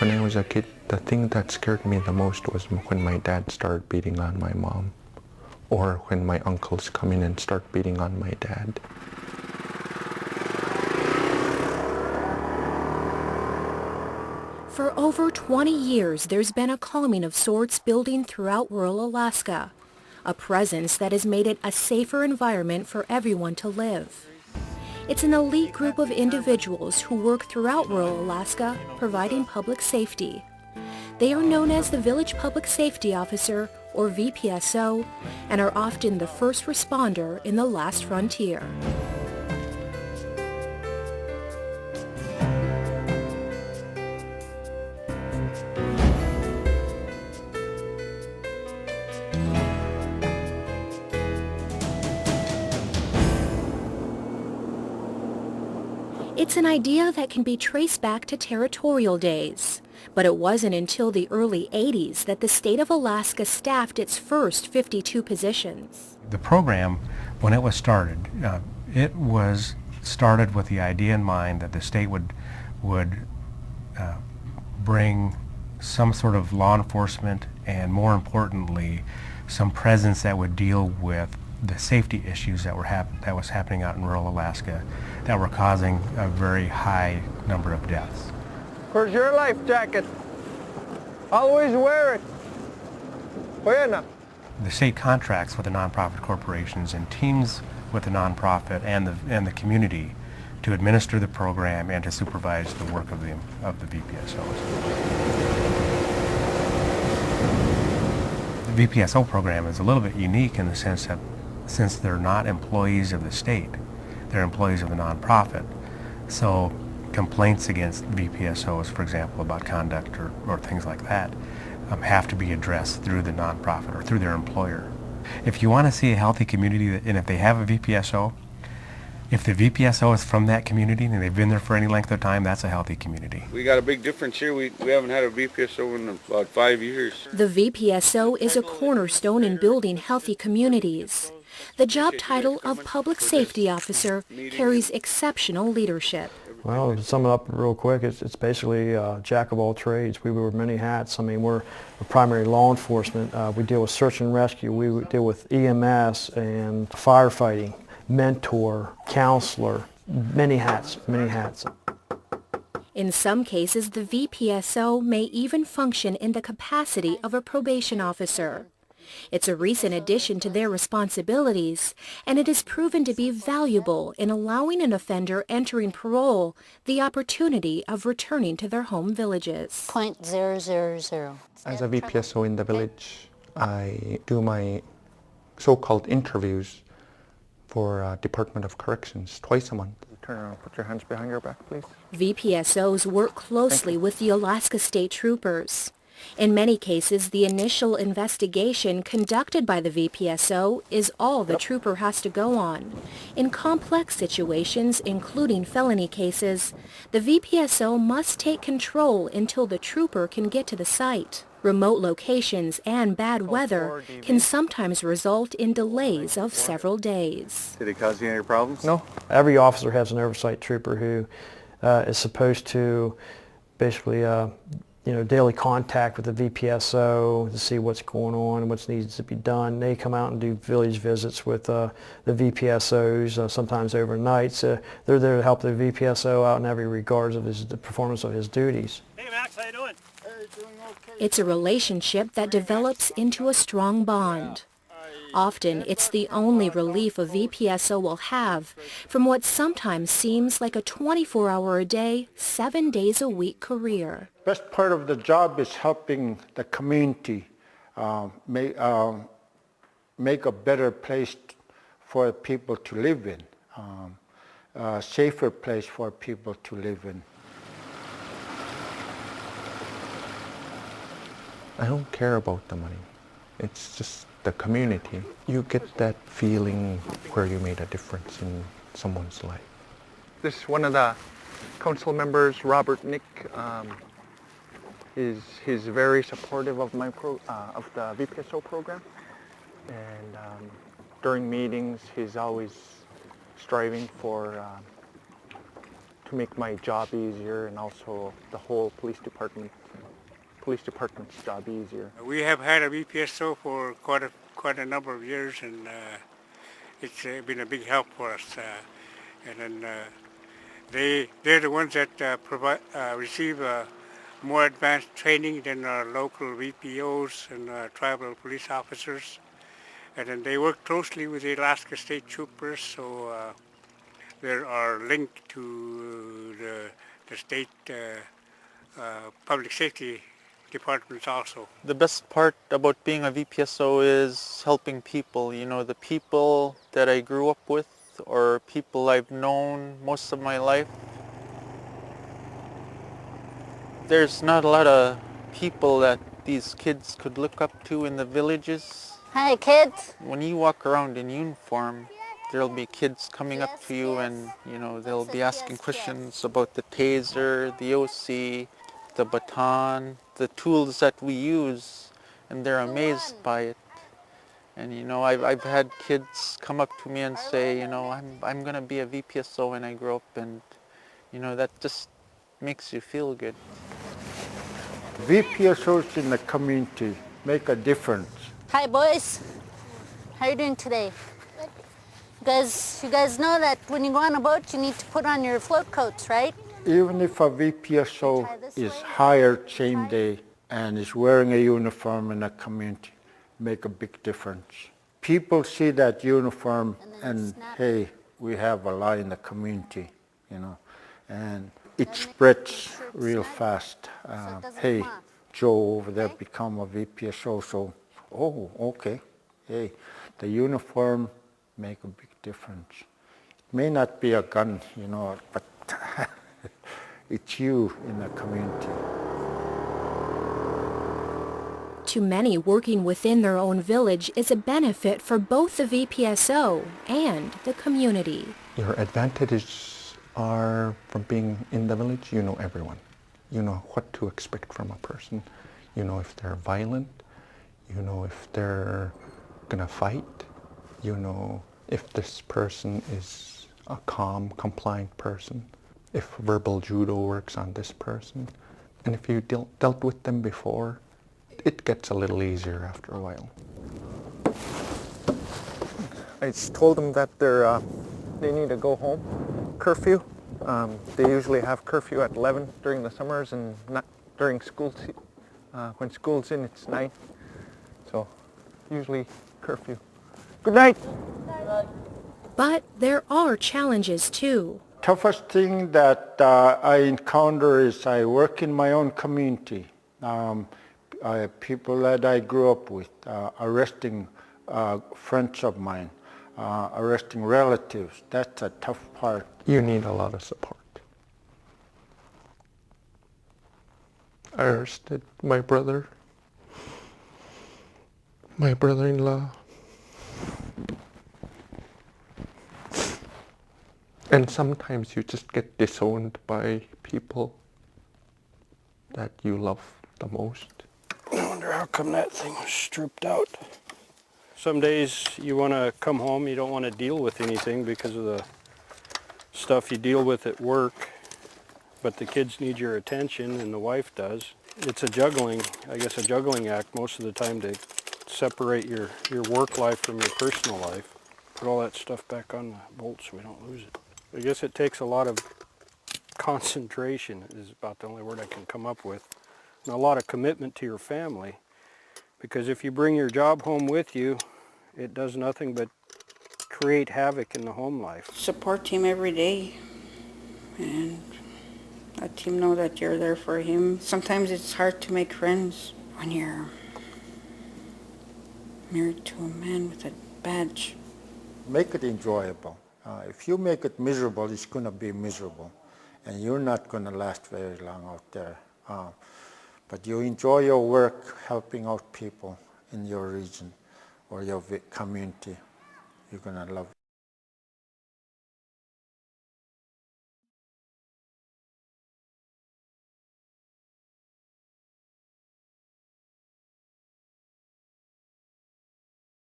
When I was a kid, the thing that scared me the most was when my dad started beating on my mom, or when my uncles come in and start beating on my dad. For over 20 years, there's been a calming of sorts building throughout rural Alaska, a presence that has made it a safer environment for everyone to live. It's an elite group of individuals who work throughout rural Alaska, providing public safety. They are known as the Village Public Safety Officer, or VPSO, and are often the first responder in the last frontier. It's an idea that can be traced back to territorial days, but it wasn't until the early 80s that the state of Alaska staffed its first 52 positions. The program, when it was started with the idea in mind that the state would bring some sort of law enforcement and, more importantly, some presence that would deal with the safety issues that was happening out in rural Alaska that were causing a very high number of deaths. Where's your life jacket? Always wear it. Buena. The state contracts with the nonprofit corporations and teams with the nonprofit and the community to administer the program and to supervise the work of the VPSOs. The VPSO program is a little bit unique in the sense that since they're not employees of the state, they're employees of the nonprofit. So complaints against VPSOs, for example, about conduct or things like that, have to be addressed through the nonprofit or through their employer. If you want to see a healthy community, and if they have a VPSO, if the VPSO is from that community and they've been there for any length of time, that's a healthy community. We got a big difference here. We haven't had a VPSO in about 5 years. The VPSO is a cornerstone in building healthy communities. The job title of Public Safety Officer carries exceptional leadership. Well, to sum it up real quick, it's basically jack of all trades. We wear many hats. I mean, we're primary law enforcement. We deal with search and rescue. We deal with EMS and firefighting, mentor, counselor, many hats, many hats. In some cases, the VPSO may even function in the capacity of a probation officer. It's a recent addition to their responsibilities, and it has proven to be valuable in allowing an offender entering parole the opportunity of returning to their home villages. .000. As a VPSO in the village, I do my so-called interviews for Department of Corrections twice a month. Turn around, put your hands behind your back, please. VPSOs work closely with the Alaska State Troopers. In many cases, the initial investigation conducted by the VPSO is all the trooper has to go on. In complex situations, including felony cases, the VPSO must take control until the trooper can get to the site. Remote locations and bad weather can sometimes result in delays of several days. Did it cause you any problems? No. Every officer has an oversight trooper who is supposed to basically daily contact with the VPSO to see what's going on and what needs to be done. They come out and do village visits with the VPSOs, sometimes overnight. So they're there to help the VPSO out in every regard of the performance of his duties. Hey Max, how you doing? It's a relationship that develops into a strong bond. Often, it's the only relief a VPSO will have from what sometimes seems like a 24-hour-a-day, 7-days-a-week career. Best part of the job is helping the community make a better place for people to live in, a safer place for people to live in. I don't care about the money. It's just the community. You get that feeling where you made a difference in someone's life. This is one of the council members, Robert Nick. He's very supportive of my of the VPSO program, and during meetings he's always striving for to make my job easier and also the whole police department's job easier. We have had a VPSO for quite a number of years, and it's been a big help for us. And then they're the ones that receive more advanced training than our local VPOs and tribal police officers. And then they work closely with the Alaska State Troopers, so they are linked to the state public safety departments also. The best part about being a VPSO is helping people. You know, the people that I grew up with or people I've known most of my life. There's not a lot of people that these kids could look up to in the villages. Hi, kids. When you walk around in uniform, there'll be kids coming up to you and, you know, they'll be asking questions about the taser, the OC, the baton, the tools that we use, and they're amazed by it. And, you know, I've had kids come up to me and say, you know, I'm going to be a VPSO when I grow up, and, you know, that just makes you feel good. VPSOs in the community make a difference. Hi, boys. How are you doing today? You guys know that when you go on a boat, you need to put on your float coats, right? Even if a VPSO is hired same day and is wearing a uniform in the community, make a big difference. People see that uniform and hey, we have a law in the community, you know, and it spreads real fast. Hey, Joe over there become a VPSO, so, oh, okay. Hey, the uniform make a big difference. It may not be a gun, you know, but it's you in the community. To many, working within their own village is a benefit for both the VPSO and the community. Your advantages are from being in the village, you know everyone. You know what to expect from a person. You know if they're violent. You know if they're gonna fight. You know if this person is a calm, compliant person. If verbal judo works on this person. And if you dealt with them before, it gets a little easier after a while. I told them that they need to go home. Curfew. They usually have curfew at 11 during the summers and not during school. When school's in, it's 9. So usually curfew. Good night. But there are challenges too. Toughest thing that I encounter is I work in my own community. People that I grew up with, arresting friends of mine, arresting relatives. That's a tough part. You need a lot of support. I arrested my brother-in-law. And sometimes you just get disowned by people that you love the most. I wonder how come that thing was stripped out. Some days you want to come home, you don't want to deal with anything because of the stuff you deal with at work, but the kids need your attention and the wife does. It's a juggling act most of the time to separate your work life from your personal life. Put all that stuff back on the bolt so we don't lose it. I guess it takes a lot of concentration is about the only word I can come up with. And a lot of commitment to your family, because if you bring your job home with you, it does nothing but create havoc in the home life. Support him every day and let him know that you're there for him. Sometimes it's hard to make friends when you're married to a man with a badge. Make it enjoyable. If you make it miserable, it's going to be miserable, and you're not going to last very long out there. But you enjoy your work helping out people in your region or your community, you're going to love it.